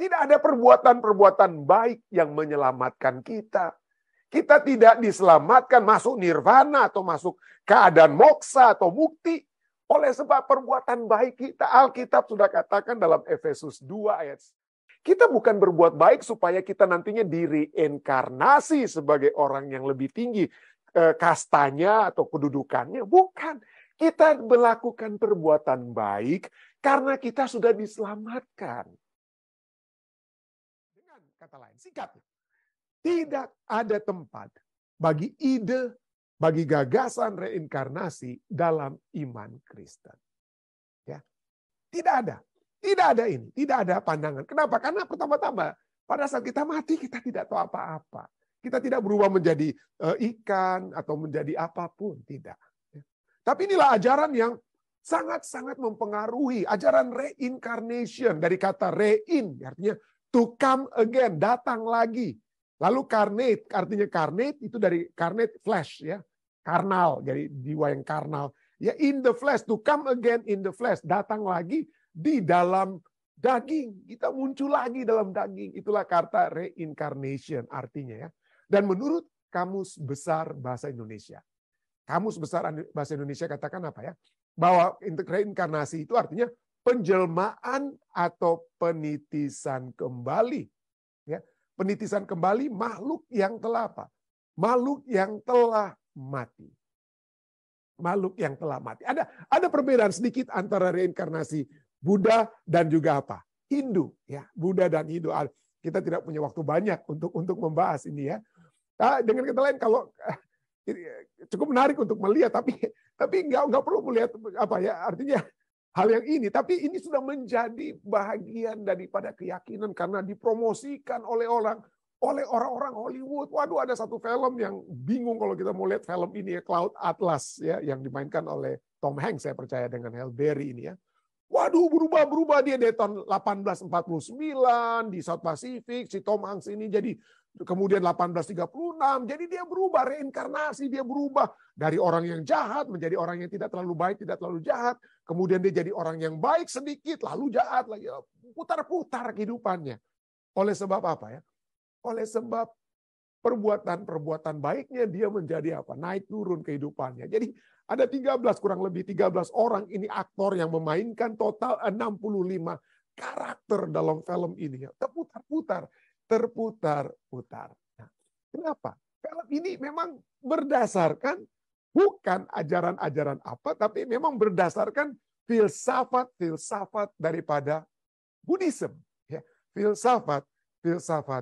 Tidak ada perbuatan-perbuatan baik yang menyelamatkan kita. Kita tidak diselamatkan masuk nirvana atau masuk keadaan moksa atau mukti oleh sebab perbuatan baik kita. Alkitab sudah katakan dalam Efesus 2 ayat. Kita bukan berbuat baik supaya kita nantinya direinkarnasi sebagai orang yang lebih tinggi kastanya atau kedudukannya. Bukan. Kita melakukan perbuatan baik karena kita sudah diselamatkan. Dengan kata lain, singkatnya. Tidak ada tempat bagi ide, bagi gagasan reinkarnasi dalam iman Kristen. Ya. Tidak ada. Tidak ada ini. Tidak ada pandangan. Kenapa? Karena pertama-tama pada saat kita mati kita tidak tahu apa-apa. Kita tidak berubah menjadi ikan atau menjadi apapun. Tidak. Ya. Tapi inilah ajaran yang sangat-sangat mempengaruhi. Ajaran reincarnation. Dari kata rein. Artinya to come again. Datang lagi. Lalu carnate, artinya carnate itu dari carnate flesh ya, karnal, jadi jiwa yang karnal. Ya in the flesh, to come again in the flesh, datang lagi di dalam daging. Kita muncul lagi dalam daging. Itulah kata reincarnation artinya ya. Dan menurut Kamus Besar Bahasa Indonesia, Kamus Besar Bahasa Indonesia katakan apa ya? Bahwa reinkarnasi itu artinya penjelmaan atau penitisan kembali. Ya. Penitisan kembali makhluk yang telah apa? Makhluk yang telah mati. Makhluk yang telah mati. Ada perbedaan sedikit antara reinkarnasi Buddha dan juga apa? Hindu. Ya, Buddha dan Hindu. Kita tidak punya waktu banyak untuk membahas ini ya. Nah, dengan kata lain kalau cukup menarik untuk melihat, tapi nggak perlu melihat apa ya artinya. Hal yang ini, tapi ini sudah menjadi bagian daripada keyakinan karena dipromosikan oleh orang-orang Hollywood. Waduh, ada satu film yang bingung kalau kita mau lihat film ini ya, Cloud Atlas ya, yang dimainkan oleh Tom Hanks saya percaya dengan Halle Berry ini ya. Waduh, berubah dia dari tahun 1849 di South Pacific, si Tom Hanks ini jadi kemudian 1836, jadi dia berubah, reinkarnasi, dia berubah dari orang yang jahat menjadi orang yang tidak terlalu baik, tidak terlalu jahat, kemudian dia jadi orang yang baik sedikit, lalu jahat lagi, putar-putar kehidupannya. Oleh sebab apa ya? Oleh sebab perbuatan-perbuatan baiknya dia menjadi apa? Naik turun kehidupannya. Jadi ada 13, kurang lebih 13 orang ini aktor yang memainkan total 65 karakter dalam film ini. Terputar-putar. Nah, kenapa? Film ini memang berdasarkan bukan ajaran-ajaran apa, tapi memang berdasarkan filsafat daripada Buddhism. Ya, filsafat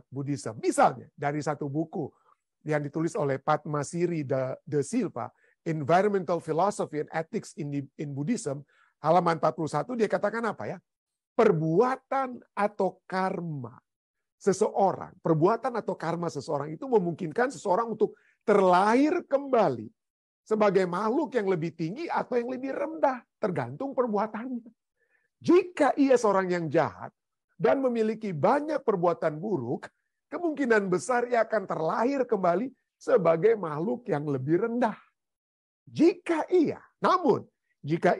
Buddhism. Misalnya dari satu buku yang ditulis oleh Padmasiri de Silva, Environmental Philosophy and Ethics in Buddhism, halaman 41 dia katakan apa ya? Perbuatan atau karma seseorang, perbuatan atau karma seseorang itu memungkinkan seseorang untuk terlahir kembali sebagai makhluk yang lebih tinggi atau yang lebih rendah, tergantung perbuatannya. Jika ia seorang yang jahat dan memiliki banyak perbuatan buruk, kemungkinan besar ia akan terlahir kembali sebagai makhluk yang lebih rendah. Jika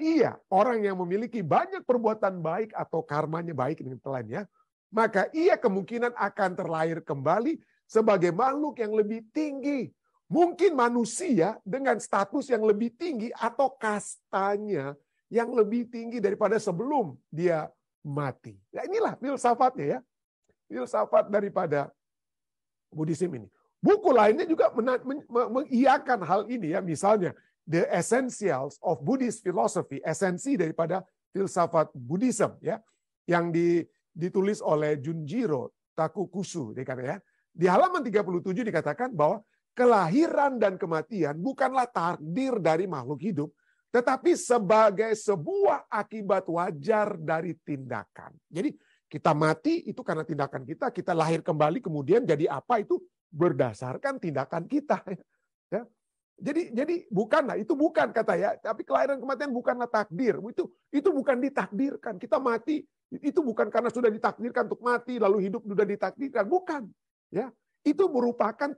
ia orang yang memiliki banyak perbuatan baik atau karmanya baik dengan lainnya, maka ia kemungkinan akan terlahir kembali sebagai makhluk yang lebih tinggi. Mungkin manusia dengan status yang lebih tinggi atau kastanya yang lebih tinggi daripada sebelum dia mati. Ya inilah filsafatnya ya. Filsafat daripada Buddhism ini. Buku lainnya juga mengiyakan hal ini ya. Misalnya The Essentials of Buddhist Philosophy, esensi daripada filsafat Buddhism ya, yang ditulis oleh Junjiro Takukusu ya. Di halaman 37 dikatakan bahwa kelahiran dan kematian bukanlah takdir dari makhluk hidup, tetapi sebagai sebuah akibat wajar dari tindakan. Jadi kita mati itu karena tindakan kita, kita lahir kembali kemudian jadi apa itu berdasarkan tindakan kita. Ya. Jadi bukanlah, itu bukan kata ya, tapi kelahiran kematian bukanlah takdir. Itu bukan ditakdirkan. Kita mati itu bukan karena sudah ditakdirkan untuk mati lalu hidup sudah ditakdirkan, bukan. Ya, itu merupakan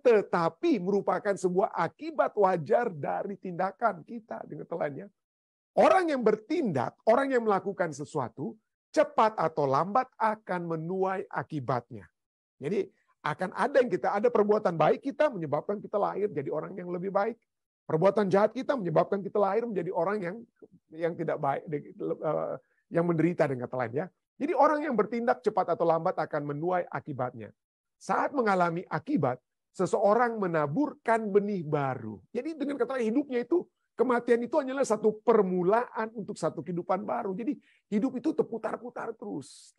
sebuah akibat wajar dari tindakan kita dengan lainnya. Orang yang bertindak, orang yang melakukan sesuatu cepat atau lambat akan menuai akibatnya. Jadi akan ada perbuatan baik kita menyebabkan kita lahir jadi orang yang lebih baik. Perbuatan jahat kita menyebabkan kita lahir menjadi orang yang tidak baik, yang menderita dengan kata lain ya. Jadi orang yang bertindak cepat atau lambat akan menuai akibatnya. Saat mengalami akibat, seseorang menaburkan benih baru. Jadi dengan kata lain hidupnya itu, kematian itu hanyalah satu permulaan untuk satu kehidupan baru. Jadi hidup itu terputar-putar terus,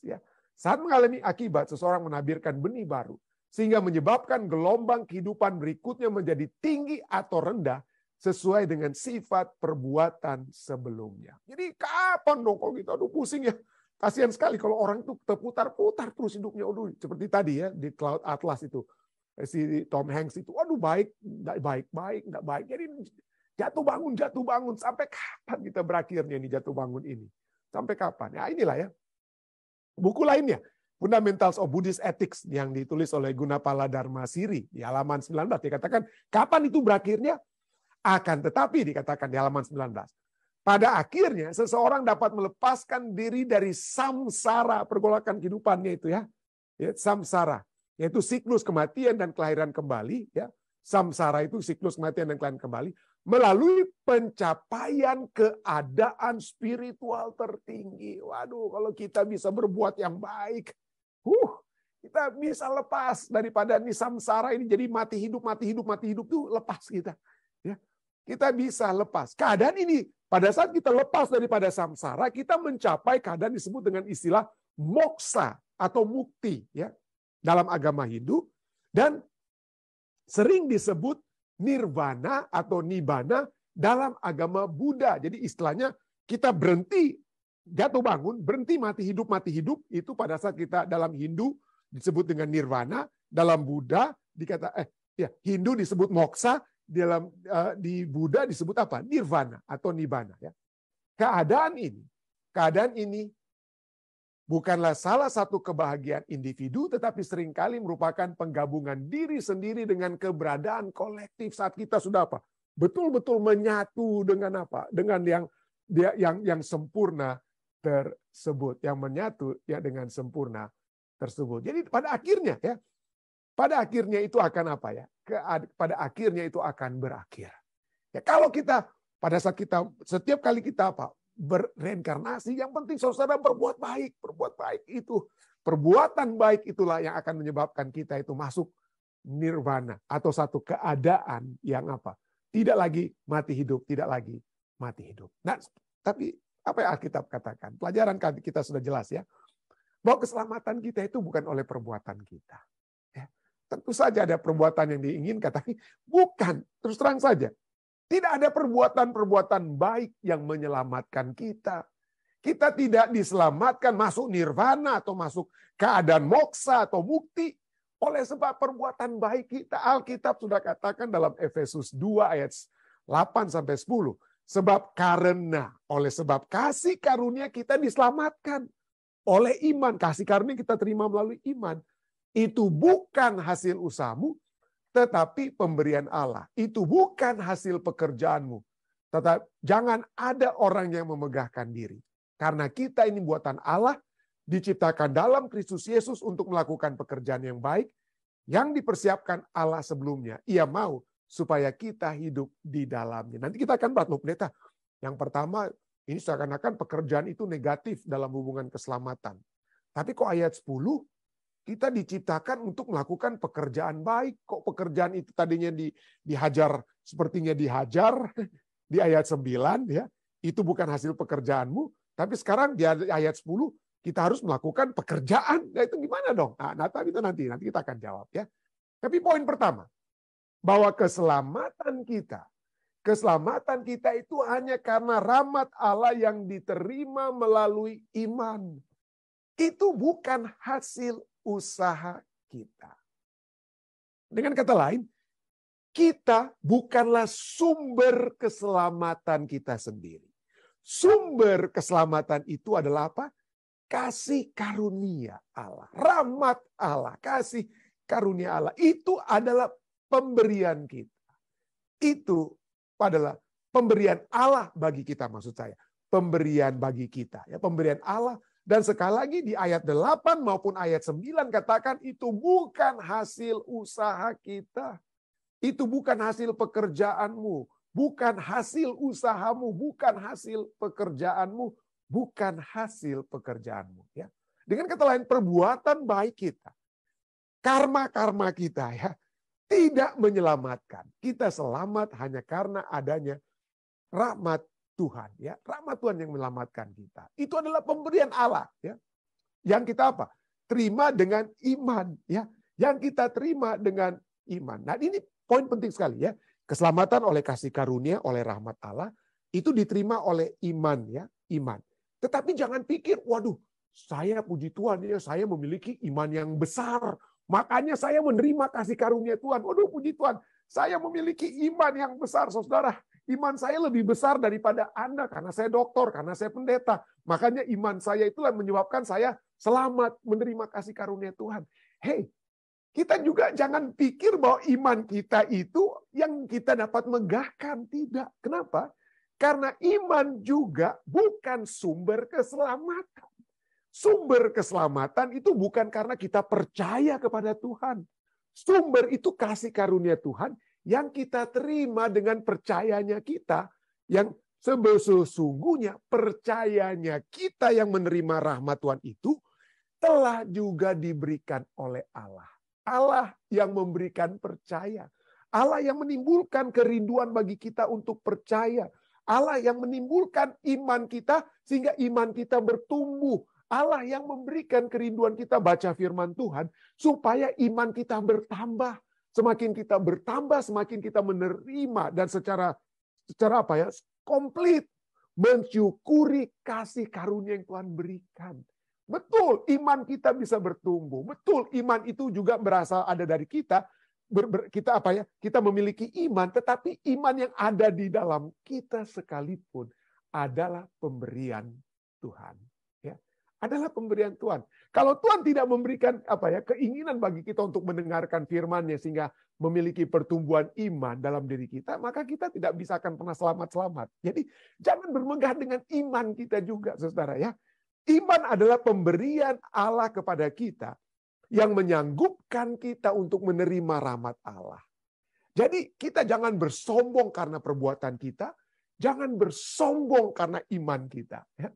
ya. Saat mengalami akibat, seseorang menabirkan benih baru sehingga menyebabkan gelombang kehidupan berikutnya menjadi tinggi atau rendah sesuai dengan sifat perbuatan sebelumnya. Jadi kapan dong kalau gitu? Aduh pusing ya. Kasihan sekali kalau orang itu terputar-putar terus hidupnya. Aduh, seperti tadi ya di Cloud Atlas itu. Si Tom Hanks itu, aduh baik, enggak baik. Jadi jatuh bangun. Sampai kapan kita berakhirnya nih jatuh bangun ini? Sampai kapan? Ya inilah ya. Buku lainnya, Fundamentals of Buddhist Ethics yang ditulis oleh Gunapala Dharmasiri di halaman 19. Dikatakan, kapan itu berakhirnya? Akan tetapi dikatakan di halaman 19. Pada akhirnya seseorang dapat melepaskan diri dari samsara, pergolakan kehidupannya itu ya. Samsara, yaitu siklus kematian dan kelahiran kembali. Ya. Samsara itu siklus kematian dan kelahiran kembali. Melalui pencapaian keadaan spiritual tertinggi. Waduh, kalau kita bisa berbuat yang baik, kita bisa lepas daripada ini samsara ini jadi mati hidup tuh lepas kita. Ya, kita bisa lepas. Keadaan ini pada saat kita lepas daripada samsara, kita mencapai keadaan disebut dengan istilah moksa atau mukti ya dalam agama Hindu dan sering disebut nirvana atau nibbana dalam agama Buddha. Jadi istilahnya kita berhenti jatuh bangun, berhenti mati hidup itu pada saat kita dalam Hindu disebut dengan nirvana, dalam Buddha Hindu disebut moksa, di Buddha disebut apa? Nirvana atau nibbana ya. Keadaan ini bukanlah salah satu kebahagiaan individu, tetapi seringkali merupakan penggabungan diri sendiri dengan keberadaan kolektif saat kita sudah apa? Betul-betul menyatu dengan apa? Dengan yang sempurna tersebut, yang menyatu ya dengan sempurna tersebut. Jadi pada akhirnya itu akan apa ya? Pada akhirnya itu akan berakhir. Ya kalau kita pada saat kita setiap kali kita apa? Berreinkarnasi, yang penting saudara berbuat baik itu perbuatan baik itulah yang akan menyebabkan kita itu masuk nirvana atau satu keadaan yang apa tidak lagi mati hidup. Nah, tapi apa yang Alkitab katakan? Pelajaran kita sudah jelas ya bahwa keselamatan kita itu bukan oleh perbuatan kita. Ya, tentu saja ada perbuatan yang diinginkan, tapi bukan terus terang saja. Tidak ada perbuatan-perbuatan baik yang menyelamatkan kita. Kita tidak diselamatkan masuk nirvana atau masuk keadaan moksa atau mukti oleh sebab perbuatan baik kita. Alkitab sudah katakan dalam Efesus 2 ayat 8-10. Sebab oleh sebab kasih karunia kita diselamatkan oleh iman. Kasih karunia kita terima melalui iman. Itu bukan hasil usahamu, tetapi pemberian Allah. Itu bukan hasil pekerjaanmu. Tetapi jangan ada orang yang memegahkan diri. Karena kita ini buatan Allah, diciptakan dalam Kristus Yesus untuk melakukan pekerjaan yang baik, yang dipersiapkan Allah sebelumnya. Ia mau supaya kita hidup di dalamnya. Nanti kita akan bahas, pendeta. Yang pertama, ini seakan-akan pekerjaan itu negatif dalam hubungan keselamatan. Tapi kok ayat 10, kita diciptakan untuk melakukan pekerjaan baik. Kok pekerjaan itu tadinya sepertinya dihajar di ayat 9 ya. Itu bukan hasil pekerjaanmu, tapi sekarang di ayat 10 kita harus melakukan pekerjaan. Nah, itu gimana dong? Nah, tapi itu nanti kita akan jawab ya. Tapi poin pertama, bahwa keselamatan kita itu hanya karena rahmat Allah yang diterima melalui iman. Itu bukan hasil usaha kita. Dengan kata lain, kita bukanlah sumber keselamatan kita sendiri. Sumber keselamatan itu adalah apa? Kasih karunia Allah, rahmat Allah, kasih karunia Allah. Itu adalah pemberian kita. Itu adalah pemberian Allah bagi kita, maksud saya. pemberian bagi kita. Ya, pemberian Allah. Dan sekali lagi di ayat 8 maupun ayat 9 katakan itu bukan hasil usaha kita. Itu bukan hasil pekerjaanmu. Bukan hasil usahamu. Bukan hasil pekerjaanmu. Bukan hasil pekerjaanmu. Ya. Dengan kata lain, perbuatan baik kita. Karma-karma kita ya. Tidak menyelamatkan. Kita selamat hanya karena adanya rahmat Tuhan, ya, rahmat Tuhan yang menyelamatkan kita. Itu adalah pemberian Allah, ya. Yang kita apa? Terima dengan iman, ya. Yang kita terima dengan iman. Nah, ini poin penting sekali, ya. Keselamatan oleh kasih karunia, oleh rahmat Allah itu diterima oleh iman, ya, iman. Tetapi jangan pikir, waduh, saya puji Tuhan, ya, saya memiliki iman yang besar, makanya saya menerima kasih karunia Tuhan. Waduh, puji Tuhan, saya memiliki iman yang besar, saudara. Iman saya lebih besar daripada Anda karena saya dokter, karena saya pendeta. Makanya iman saya itulah menyebabkan saya selamat menerima kasih karunia Tuhan. Hei, kita juga jangan pikir bahwa iman kita itu yang kita dapat megahkan. Tidak. Kenapa? Karena iman juga bukan sumber keselamatan. Sumber keselamatan itu bukan karena kita percaya kepada Tuhan. Sumber itu kasih karunia Tuhan yang kita terima dengan percayanya kita, yang sesungguhnya percayanya kita yang menerima rahmat Tuhan itu telah juga diberikan oleh Allah. Allah yang memberikan percaya. Allah yang menimbulkan kerinduan bagi kita untuk percaya. Allah yang menimbulkan iman kita sehingga iman kita bertumbuh. Allah yang memberikan kerinduan kita baca firman Tuhan supaya iman kita bertambah. Semakin kita bertambah, semakin kita menerima dan secara apa ya, komplit mensyukuri kasih karunia yang Tuhan berikan. Betul, iman kita bisa bertumbuh. Betul, iman itu juga berasal ada dari kita. Kita apa ya? Kita memiliki iman, tetapi iman yang ada di dalam kita sekalipun adalah pemberian Tuhan. Ya, adalah pemberian Tuhan. Kalau Tuhan tidak memberikan apa ya keinginan bagi kita untuk mendengarkan firman-Nya sehingga memiliki pertumbuhan iman dalam diri kita, maka kita tidak bisa akan pernah selamat-selamat. Jadi jangan bermegah dengan iman kita juga, saudara ya. Iman adalah pemberian Allah kepada kita yang menyanggupkan kita untuk menerima rahmat Allah. Jadi kita jangan bersombong karena perbuatan kita, jangan bersombong karena iman kita. Ya.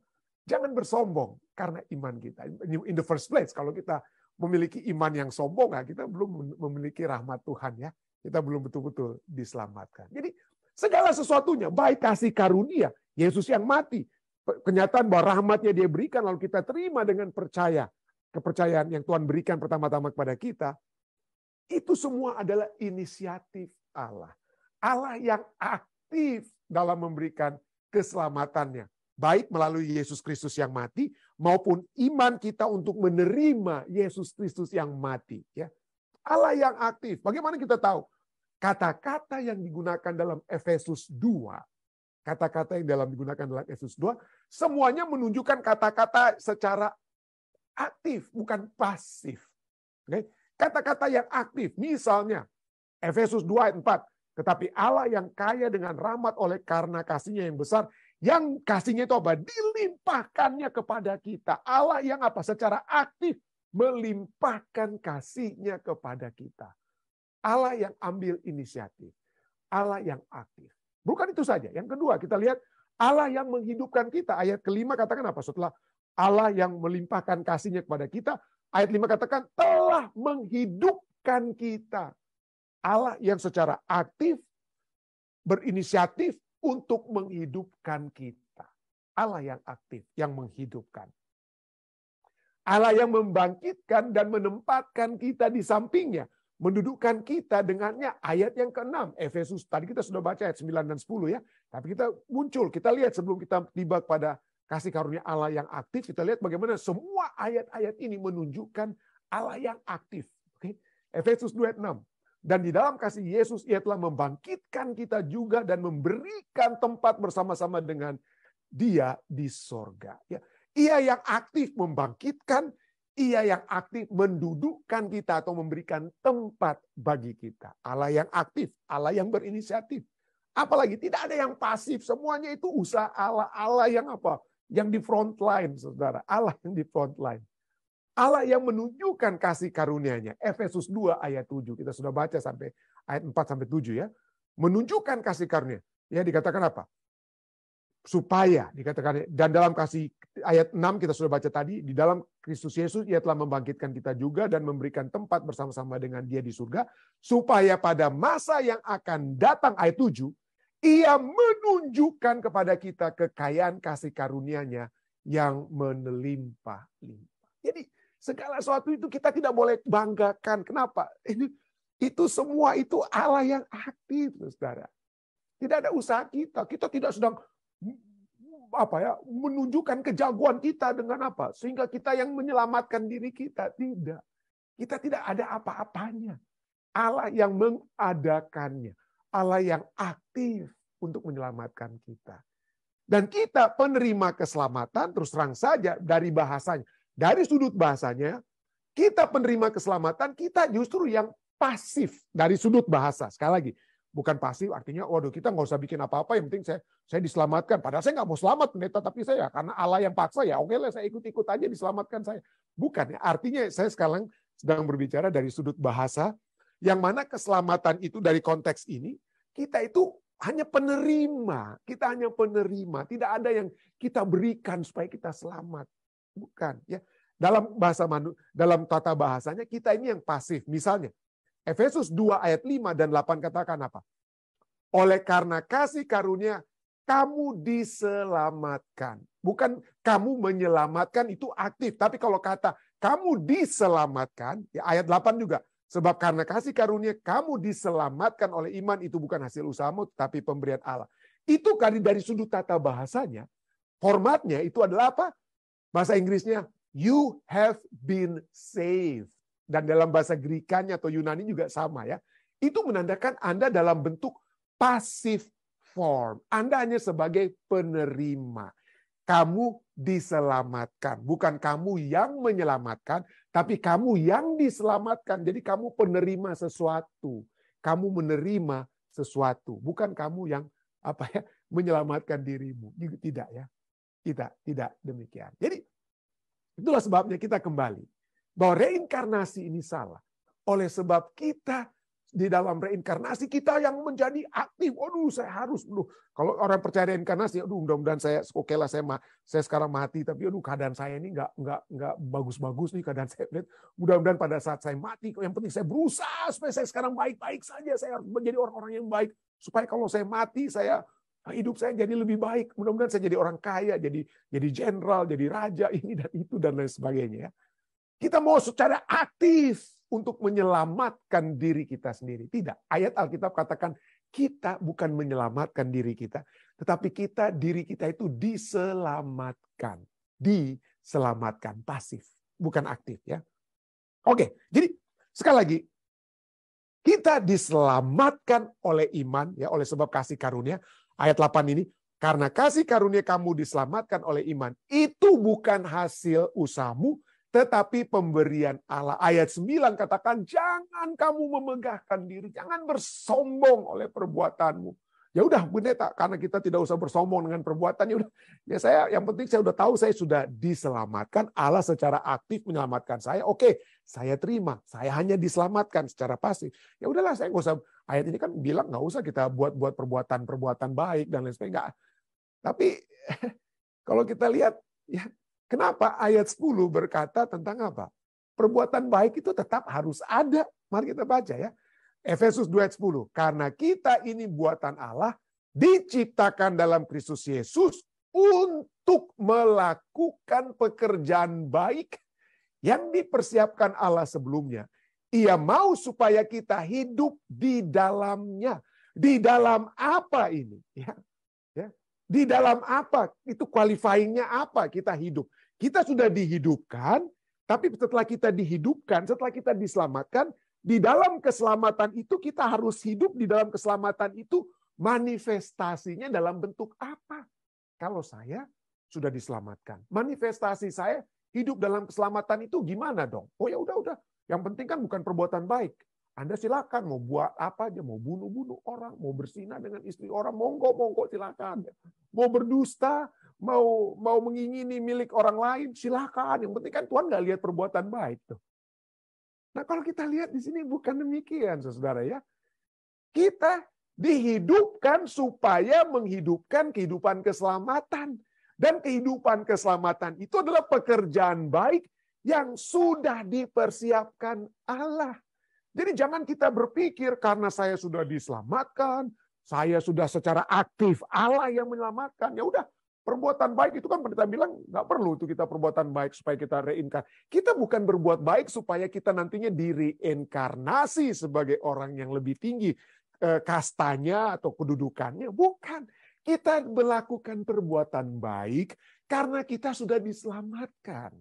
Jangan bersombong karena iman kita. In the first place, kalau kita memiliki iman yang sombong, ya kita belum memiliki rahmat Tuhan. Ya, kita belum betul-betul diselamatkan. Jadi segala sesuatunya, baik kasih karunia, Yesus yang mati, kenyataan bahwa rahmatnya dia berikan, lalu kita terima dengan percaya. Kepercayaan yang Tuhan berikan pertama-tama kepada kita, itu semua adalah inisiatif Allah. Allah yang aktif dalam memberikan keselamatannya. Baik melalui Yesus Kristus yang mati, maupun iman kita untuk menerima Yesus Kristus yang mati. Ya. Allah yang aktif. Bagaimana kita tahu? Kata-kata yang digunakan dalam Efesus 2, kata-kata yang digunakan dalam Efesus 2, semuanya menunjukkan kata-kata secara aktif, bukan pasif. Okay? Kata-kata yang aktif, misalnya Efesus 2 ayat 4, tetapi Allah yang kaya dengan rahmat oleh karena kasih-Nya yang besar, yang kasih-Nya itu apa? Dilimpahkannya kepada kita. Allah yang apa? Secara aktif melimpahkan kasih-Nya kepada kita. Allah yang ambil inisiatif. Allah yang aktif. Bukan itu saja. Yang kedua, kita lihat Allah yang menghidupkan kita. Ayat kelima katakan apa? Setelah Allah yang melimpahkan kasih-Nya kepada kita, ayat 5 katakan telah menghidupkan kita. Allah yang secara aktif berinisiatif untuk menghidupkan kita. Allah yang aktif, yang menghidupkan. Allah yang membangkitkan dan menempatkan kita di sampingnya. Mendudukkan kita dengannya. Ayat yang ke-6. Efesus, tadi kita sudah baca ayat 9 dan 10 ya. Tapi kita muncul, kita lihat sebelum kita tiba pada kasih karunia Allah yang aktif. Kita lihat bagaimana semua ayat-ayat ini menunjukkan Allah yang aktif. Oke? Efesus 2 ayat 6. Dan di dalam kasih Yesus, Ia telah membangkitkan kita juga dan memberikan tempat bersama-sama dengan Dia di sorga. Ya. Ia yang aktif membangkitkan, Ia yang aktif mendudukkan kita atau memberikan tempat bagi kita. Allah yang aktif, Allah yang berinisiatif, Apalagi tidak ada yang pasif, semuanya itu usaha Allah. Allah yang apa? Yang di front line, saudara. Allah yang di front line. Allah yang menunjukkan kasih karunia-Nya. Efesus 2 ayat 7. Kita sudah baca sampai ayat 4 sampai 7 ya. Menunjukkan kasih karunia. Ya, dikatakan apa? Supaya dikatakan, dan dalam kasih ayat 6 kita sudah baca tadi, di dalam Kristus Yesus Ia telah membangkitkan kita juga dan memberikan tempat bersama-sama dengan Dia di surga, supaya pada masa yang akan datang, ayat 7, Ia menunjukkan kepada kita kekayaan kasih karunia-Nya yang menelimpah-limpah. Jadi segala sesuatu itu kita tidak boleh banggakan. Kenapa? Itu semua itu Allah yang aktif, saudara. Tidak ada usaha kita. Kita tidak sedang menunjukkan kejagoan kita dengan apa? Sehingga kita yang menyelamatkan diri kita. Tidak. Kita tidak ada apa-apanya. Allah yang mengadakannya. Allah yang aktif untuk menyelamatkan kita. Dan kita penerima keselamatan, terus terang saja dari bahasanya. Dari sudut bahasanya, kita penerima keselamatan, kita justru yang pasif dari sudut bahasa. Sekali lagi, bukan pasif artinya, waduh kita nggak usah bikin apa-apa, yang penting saya diselamatkan. Padahal saya nggak mau selamat, pendeta, tapi saya karena Allah yang paksa, ya oke lah saya ikut-ikut aja diselamatkan saya. Bukan, ya. Artinya saya sekarang sedang berbicara dari sudut bahasa, yang mana keselamatan itu dari konteks ini, kita itu hanya penerima. Kita hanya penerima. Tidak ada yang kita berikan supaya kita selamat. Bukan. Ya. Dalam tata bahasanya, kita ini yang pasif. Misalnya, Efesus 2 ayat 5 dan 8 katakan apa? Oleh karena kasih karunia, kamu diselamatkan. Bukan kamu menyelamatkan, itu aktif. Tapi kalau kata kamu diselamatkan, ya ayat 8 juga. Sebab karena kasih karunia, kamu diselamatkan oleh iman, itu bukan hasil usahamu, tapi pemberian Allah. Itu kali dari sudut tata bahasanya, formatnya itu adalah apa? Bahasa Inggrisnya, you have been saved. Dan dalam bahasa Grekanya atau Yunani juga sama ya. Itu menandakan Anda dalam bentuk passive form. Anda hanya sebagai penerima. Kamu diselamatkan. Bukan kamu yang menyelamatkan, tapi kamu yang diselamatkan. Jadi kamu penerima sesuatu. Kamu menerima sesuatu. Bukan kamu yang menyelamatkan dirimu. Tidak ya. Tidak demikian. Jadi itulah sebabnya kita kembali. Bahwa reinkarnasi ini salah. Oleh sebab kita di dalam reinkarnasi kita yang menjadi aktif. Aduh, saya harus. Kalau orang percaya reinkarnasi, aduh mudah-mudahan saya oke lah saya sekarang mati, tapi aduh keadaan saya ini nggak bagus-bagus nih keadaan saya. Mudah-mudahan pada saat saya mati, yang penting saya berusaha supaya saya sekarang baik-baik saja. Saya harus menjadi orang-orang yang baik supaya kalau saya mati hidup saya jadi lebih baik. Mudah-mudahan saya jadi orang kaya, jadi jenderal, jadi raja, ini dan itu dan lain sebagainya ya. Kita mau secara aktif untuk menyelamatkan diri kita sendiri. Tidak. Ayat Alkitab katakan kita bukan menyelamatkan diri kita. Tetapi diri kita itu diselamatkan. Diselamatkan. Pasif. Bukan aktif ya. Oke. Jadi sekali lagi. Kita diselamatkan oleh iman. Ya, oleh sebab kasih karunia. Ayat 8 ini. Karena kasih karunia kamu diselamatkan oleh iman. Itu bukan hasil usahamu. Tetapi pemberian Allah. Ayat 9 katakan, jangan kamu memegahkan diri. Jangan bersombong oleh perbuatanmu. Ya udah pendeta, karena kita tidak usah bersombong dengan perbuatan. Ya yang penting saya udah tahu saya sudah diselamatkan. Allah secara aktif menyelamatkan saya. Oke, saya terima. Saya hanya diselamatkan secara pasif. Ya udahlah, saya nggak usah. Ayat ini kan bilang nggak usah kita buat perbuatan baik dan lain sebagainya. Tapi kalau kita lihat, ya. Kenapa ayat 10 berkata tentang apa? Perbuatan baik itu tetap harus ada. Mari kita baca ya. Efesus 2 ayat 10. Karena kita ini buatan Allah, diciptakan dalam Kristus Yesus untuk melakukan pekerjaan baik yang dipersiapkan Allah sebelumnya. Ia mau supaya kita hidup di dalamnya. Di dalam apa ini? Ya. Di dalam apa? Itu qualifying-nya apa kita hidup? Kita sudah dihidupkan, tapi setelah kita dihidupkan, setelah kita diselamatkan, di dalam keselamatan itu kita harus hidup di dalam keselamatan itu manifestasinya dalam bentuk apa? Kalau saya sudah diselamatkan, manifestasi saya hidup dalam keselamatan itu gimana dong? Oh ya udah. Yang penting kan bukan perbuatan baik. Anda silakan mau buat apa aja, mau bunuh-bunuh orang, mau berzina dengan istri orang, monggo silakan. Mau berdusta, mau mengingini milik orang lain, silakan. Yang penting kan Tuhan nggak lihat perbuatan baik tuh. Nah, kalau kita lihat di sini bukan demikian, saudara ya. Kita dihidupkan supaya menghidupkan kehidupan keselamatan. Dan kehidupan keselamatan itu adalah pekerjaan baik yang sudah dipersiapkan Allah. Jadi jangan kita berpikir karena saya sudah diselamatkan, saya sudah secara aktif Allah yang menyelamatkan. Ya udah, perbuatan baik itu kan kita bilang nggak perlu itu kita perbuatan baik supaya kita reinkarnasi. Kita bukan berbuat baik supaya kita nantinya direinkarnasi sebagai orang yang lebih tinggi kastanya atau kedudukannya. Bukan. Kita melakukan perbuatan baik karena kita sudah diselamatkan.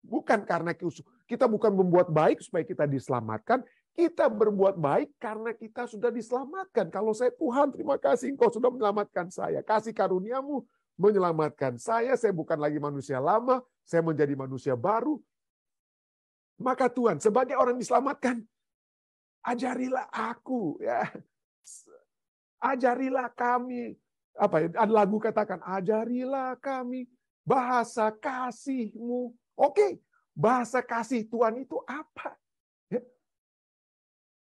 Bukan karena kita bukan membuat baik supaya kita diselamatkan, kita berbuat baik karena kita sudah diselamatkan. Kalau saya, Tuhan terima kasih Engkau sudah menyelamatkan saya. Kasih karuniamu menyelamatkan saya bukan lagi manusia lama, saya menjadi manusia baru. Maka Tuhan, sebagai orang diselamatkan, ajarilah aku. Ya. Ajarilah kami. Apa ya? Ada lagu katakan, ajarilah kami bahasa kasih-Mu. Oke, bahasa kasih Tuhan itu apa? Ya.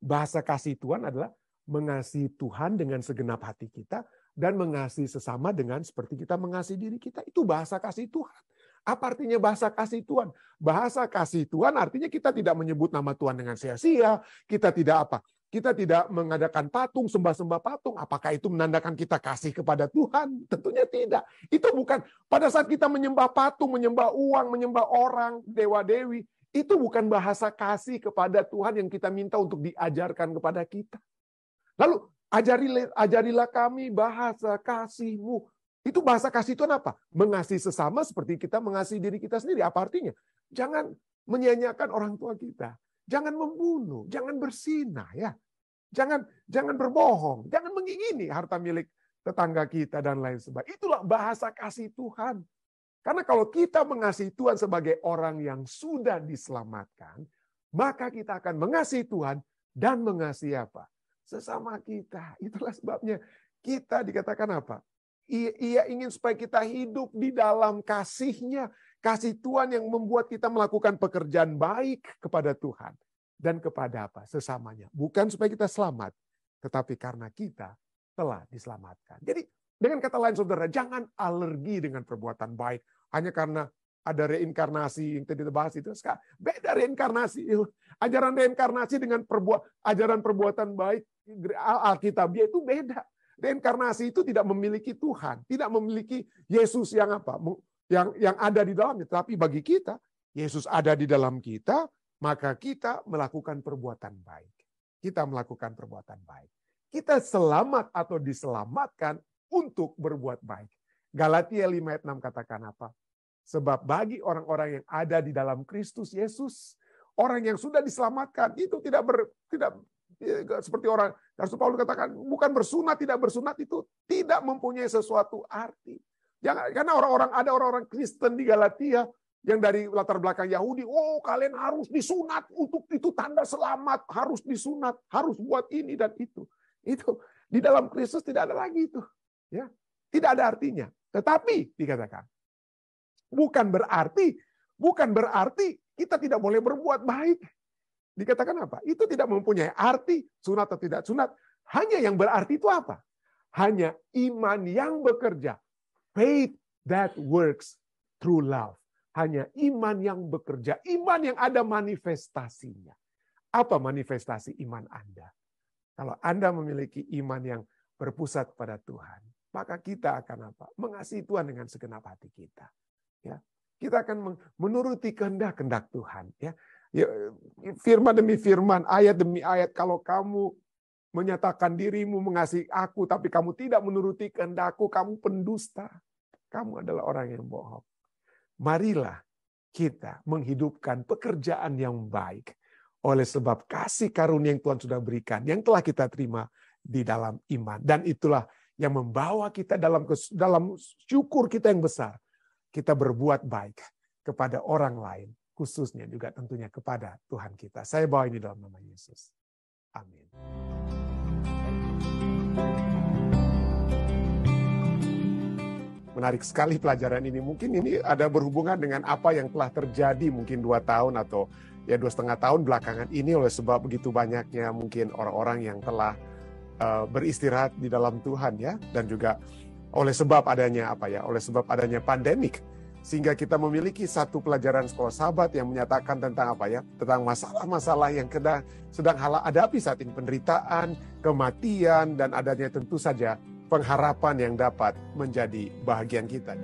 Bahasa kasih Tuhan adalah mengasihi Tuhan dengan segenap hati kita dan mengasihi sesama dengan seperti kita mengasihi diri kita. Itu bahasa kasih Tuhan. Apa artinya bahasa kasih Tuhan? Bahasa kasih Tuhan artinya kita tidak menyebut nama Tuhan dengan sia-sia, kita tidak apa? Kita tidak mengadakan patung, sembah-sembah patung. Apakah itu menandakan kita kasih kepada Tuhan? Tentunya tidak. Itu bukan pada saat kita menyembah patung, menyembah uang, menyembah orang, dewa-dewi. Itu bukan bahasa kasih kepada Tuhan yang kita minta untuk diajarkan kepada kita. Lalu ajarilah kami bahasa kasih-Mu. Itu bahasa kasih Tuhan apa? Mengasihi sesama seperti kita mengasihi diri kita sendiri. Apa artinya? Jangan menyia-nyiakan orang tua kita. Jangan membunuh, jangan berzina ya. Jangan berbohong, jangan mengingini harta milik tetangga kita dan lain sebagainya. Itulah bahasa kasih Tuhan. Karena kalau kita mengasihi Tuhan sebagai orang yang sudah diselamatkan, maka kita akan mengasihi Tuhan dan mengasihi apa? Sesama kita. Itulah sebabnya kita dikatakan apa? Ia ingin supaya kita hidup di dalam kasih-Nya. Kasih Tuhan yang membuat kita melakukan pekerjaan baik kepada Tuhan. Dan kepada apa? Sesamanya. Bukan supaya kita selamat. Tetapi karena kita telah diselamatkan. Jadi dengan kata lain saudara, jangan alergi dengan perbuatan baik. Hanya karena ada reinkarnasi yang tadi dibahas itu. Beda reinkarnasi. Ajaran reinkarnasi dengan ajaran perbuatan baik Alkitabiah itu beda. Reinkarnasi itu tidak memiliki Tuhan. Tidak memiliki Yesus yang apa? Yang ada di dalamnya. Tapi bagi kita, Yesus ada di dalam kita, maka kita melakukan perbuatan baik. Kita melakukan perbuatan baik. Kita selamat atau diselamatkan untuk berbuat baik. Galatia 5 ayat 6 katakan apa? Sebab bagi orang-orang yang ada di dalam Kristus Yesus, orang yang sudah diselamatkan itu tidak seperti orang Rasul Paulus katakan, bukan bersunat, tidak bersunat itu tidak mempunyai sesuatu arti. Karena ada orang-orang Kristen di Galatia yang dari latar belakang Yahudi, kalian harus disunat untuk itu tanda selamat, harus disunat, harus buat ini dan itu. Itu di dalam Kristus tidak ada lagi itu, ya, tidak ada artinya. Tetapi dikatakan bukan berarti kita tidak boleh berbuat baik. Dikatakan apa? Itu tidak mempunyai arti sunat atau tidak sunat. Hanya yang berarti itu apa? Hanya iman yang bekerja. Faith that works through love. Hanya iman yang bekerja. Iman yang ada manifestasinya. Apa manifestasi iman Anda? Kalau Anda memiliki iman yang berpusat pada Tuhan, maka kita akan apa? Mengasihi Tuhan dengan segenap hati kita. Ya, kita akan menuruti kehendak-kehendak Tuhan. Ya, firman demi firman, ayat demi ayat. Kalau kamu menyatakan dirimu mengasihi aku, tapi kamu tidak menuruti kehendakku, kamu pendusta. Kamu adalah orang yang bohong. Marilah kita menghidupkan pekerjaan yang baik oleh sebab kasih karunia yang Tuhan sudah berikan, yang telah kita terima di dalam iman. Dan itulah yang membawa kita dalam syukur kita yang besar. Kita berbuat baik kepada orang lain, khususnya juga tentunya kepada Tuhan kita. Saya bawa ini dalam nama Yesus. Amin. Menarik sekali pelajaran ini. Mungkin ini ada berhubungan dengan apa yang telah terjadi mungkin 2 tahun atau ya 2,5 tahun belakangan ini, oleh sebab begitu banyaknya mungkin orang-orang yang telah beristirahat di dalam Tuhan ya, dan juga oleh sebab adanya oleh sebab adanya pandemik, sehingga kita memiliki satu pelajaran sekolah sahabat yang menyatakan tentang tentang masalah-masalah yang sedang hadapi saat ini, penderitaan, kematian, dan adanya tentu saja pengharapan yang dapat menjadi bahagian kita.